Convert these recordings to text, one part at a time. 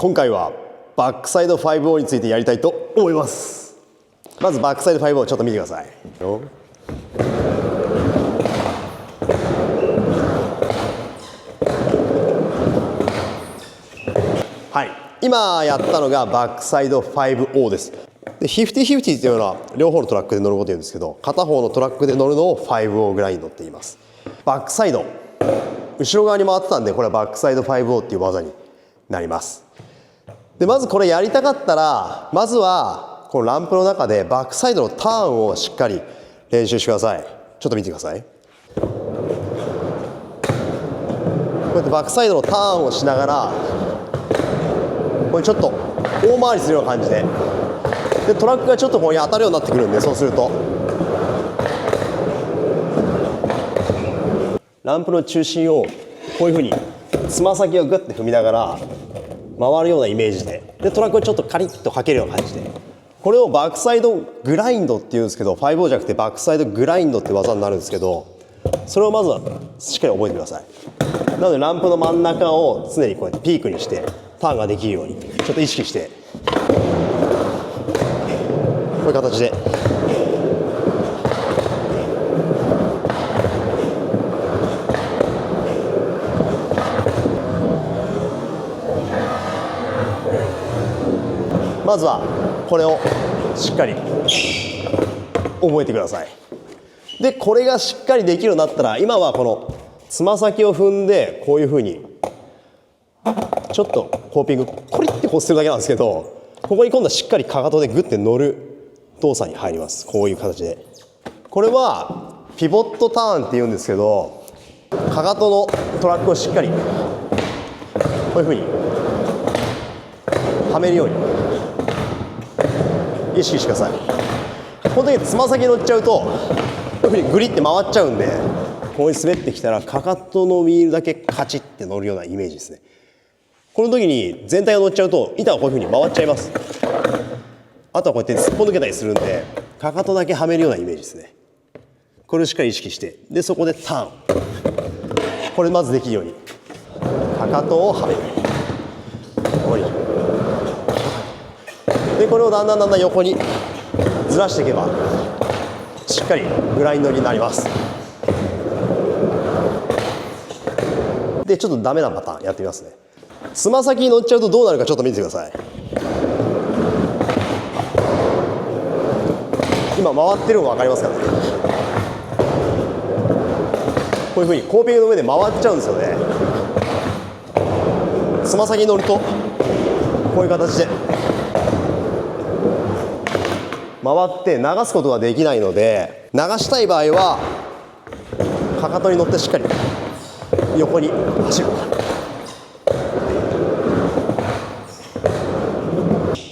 今回はバックサイド 5-0 についてやりたいと思います。まずバックサイド 5-0 ちょっと見てください。はい、今やったのがバックサイド 5-0 です。で、50-50っていうのは両方のトラックで乗ること言うんですけど、片方のトラックで乗るのを5-0グラインドって言います。バックサイド後ろ側に回ってたんで、これはバックサイド 5-0 っていう技になります。で、まずこれやりたかったら、まずはこのランプの中でバックサイドのターンをしっかり練習してください。ちょっと見てください。こうやってバックサイドのターンをしながら、これちょっと大回りするような感じで、トラックがちょっとここに当たるようになってくるんで、そうするとランプの中心をこういうふうにつま先をグッて踏みながら回るようなイメージで、トラックをちょっとカリッとかけるような感じで、これをバックサイドグラインドっていうんですけど、5-0じゃなくてバックサイドグラインドって技になるんですけど、それをまずはしっかり覚えてください。なのでランプの真ん中を常にこうやってピークにしてターンができるようにちょっと意識して、こういう形でまずはこれをしっかり覚えてください。で、これがしっかりできるようになったら、今はこのつま先を踏んでこういうふうにちょっとコーピングコリッてこするだけなんですけど、ここに今度はしっかりかかとでグッて乗る動作に入ります。こういう形で、これはピボットターンっていうんですけど、かかとのトラックをしっかりこういうふうにはめるように意識してください。この時つま先に乗っちゃうとこういうふうにグリって回っちゃうんで、ここに滑ってきたらかかとのウィールだけカチッて乗るようなイメージですね。この時に全体が乗っちゃうと板がこういうふうに回っちゃいます。あとはこうやってすっぽ抜けたりするんで、かかとだけはめるようなイメージですね。これをしっかり意識して、でそこでターン、これまずできるようにかかとをはめる、でこれをだんだん横にずらしていけばしっかりグラインドになります。でちょっとダメなパターンやってみますね。つま先に乗っちゃうとどうなるかちょっと見てください。今回ってるの分かりますかね。こういうふうにコーピングの上で回っちゃうんですよね。つま先に乗るとこういう形で回って流すことができないので、流したい場合はかかとに乗ってしっかり横に走る。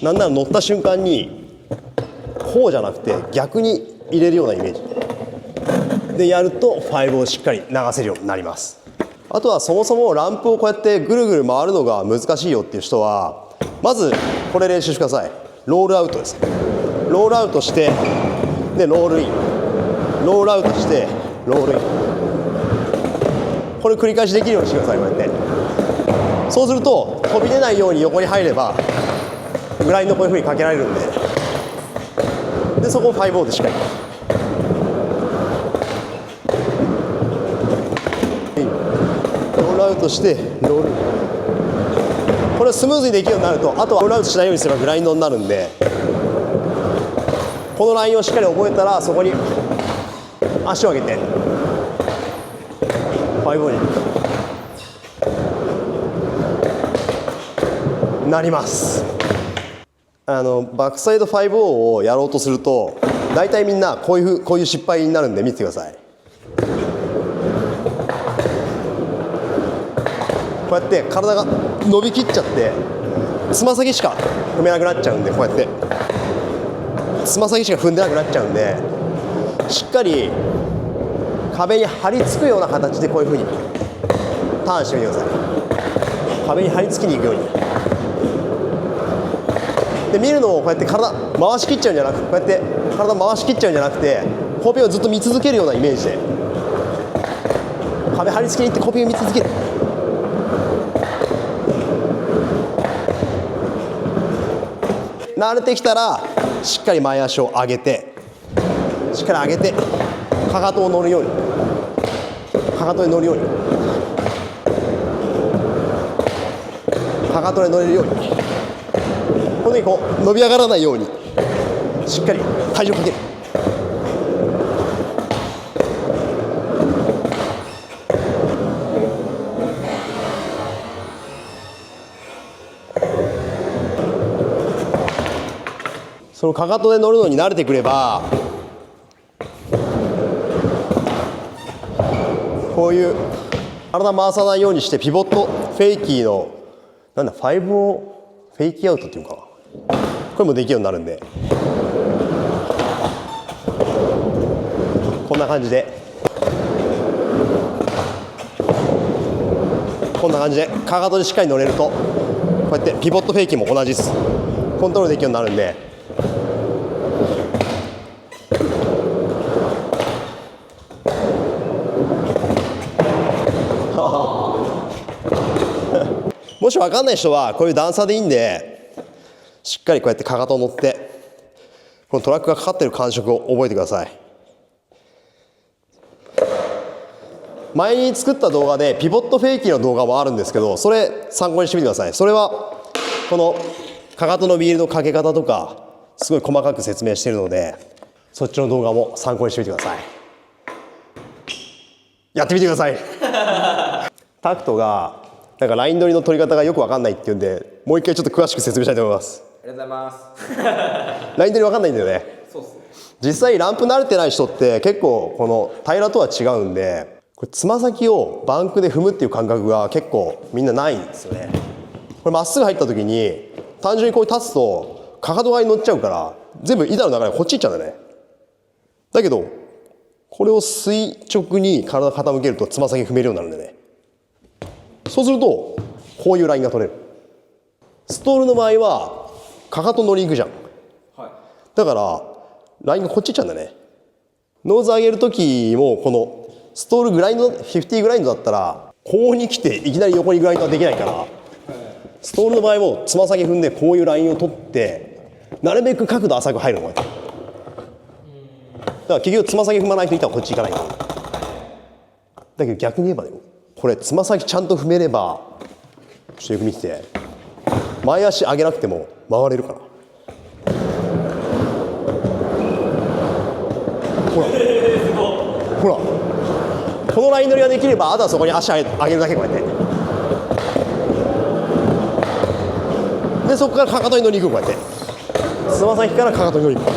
なんなら乗った瞬間にこうじゃなくて逆に入れるようなイメージでやると5をしっかり流せるようになります。あとはそもそもランプをこうやってぐるぐる回るのが難しいよっていう人は、まずこれ練習してください。ロールアウトです。ロールアウトして、でロールイン、ロールアウトしてロールイン、これ繰り返しできるようにしてください。こうやってそうすると飛び出ないように横に入ればグラインドこういうふうにかけられるんで、そこを5-0でしっかりロールアウトしてロールイン、これをスムーズにできるようになると、あとはロールアウトしないようにすればグラインドになるんで、このラインをしっかり覚えたらそこに足を上げて5-0になります。バックサイド 5-0をやろうとすると大体みんなこういう失敗になるんで見てください。こうやって体が伸びきっちゃってつま先しか踏めなくなっちゃうんで、こうやってつま先しか踏んでなくなっちゃうんで、しっかり壁に張り付くような形でこういうふうにターンしてみてください。壁に張り付きに行くようにで、見るのをこうやって体回しきっちゃうんじゃなくて、こうやって体回しきっちゃうんじゃなくて、コーピングをずっと見続けるようなイメージで壁張り付けに行ってコーピングを見続ける。慣れてきたらしっかり前足を上げて、しっかり上げてかかとを乗るように、かかとに乗るように、かかとに乗れるように、この時こう伸び上がらないようにしっかり体重をかける。そのかかとで乗るのに慣れてくれば、こういう体回さないようにしてピボットフェイキーのなんだ5をフェイキーアウトっていうのかな、これもできるようになるんで、こんな感じで、こんな感じでかかとでしっかり乗れると、こうやってピボットフェイキーも同じです。コントロールできるようになるんで。もし分かんない人はこういう段差でいいんで、しっかりこうやってかかとを乗ってこのトラックがかかってる感触を覚えてください。前に作った動画でピボットフェイキーの動画もあるんですけど、それ参考にしてみてください。それはこのかかとのビールのかけ方とかすごい細かく説明しているので、そっちの動画も参考にしてみてください。やってみてください。タクトがなんかライン取りの取り方がよく分かんないっていうんで、もう一回ちょっと詳しく説明したいと思います。ありがとうございます。ライン取り分かんないんだよね。そうっすね。実際ランプ慣れてない人って結構この平らとは違うんで、これつま先をバンクで踏むっていう感覚が結構みんなないんですよね。これまっすぐ入った時に単純にこう立つとかかと側に乗っちゃうから全部板の流れがこっち行っちゃうんだよね。だけどこれを垂直に体傾けるとつま先踏めるようになるんだよね。そうするとこういうラインが取れる。ストールの場合はかかと乗り行くじゃん、はい、だからラインがこっち行っちゃうんだね。ノーズ上げる時もこのストールグラインド50グラインドだったらこうに来ていきなり横にグラインドはできないから、ストールの場合もつま先踏んでこういうラインを取ってなるべく角度浅く入るの。だから結局つま先踏まないと板はこっち行かないから。だけど逆に言えばね、これつま先ちゃんと踏めれば、ちょっとよく見てて、前足上げなくても回れるから。ほら、ほら、このライン乗りができればあとはそこに足上げるだけ、こうやってで、そこからかかとに乗り行く。こうやってつま先からかかとに乗り行く。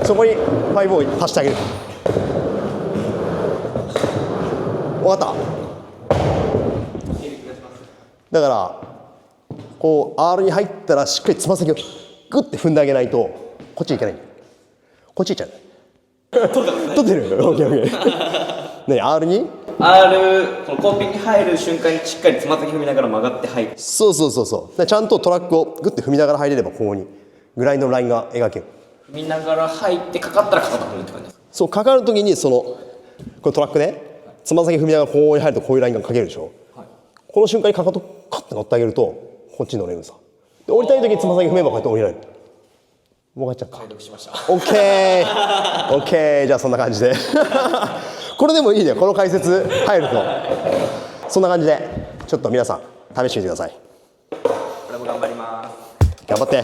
そこに5を足してあげる。分かった。だからこう R に入ったらしっかりつま先をグッて踏んであげないとこっち行けない。こっち行っちゃう。取ってる。オッケーオッケー。ね、 R に R、このコンビニに入る瞬間にしっかりつま先踏みながら曲がって入る。そうそうそうそう。でちゃんとトラックをグッて踏みながら入れればここにグラインドのラインが描ける。踏みながら入ってかかったらかかと踏むって感じですか。そう、かかる時にそのこのトラックね、つま先踏みながらこうに入るとこういうラインが描けるでしょ、はい、この瞬間にかかとカッて乗ってあげるとこっちに乗れるんさ。で降りたい時につま先踏めばこうやって降りられる。もう分かっちゃった。解読しました。オッケーオッケー。じゃあそんな感じでこれでもいいね、この解説入ると。そんな感じでちょっと皆さん試してみてください。これも頑張ります。頑張って。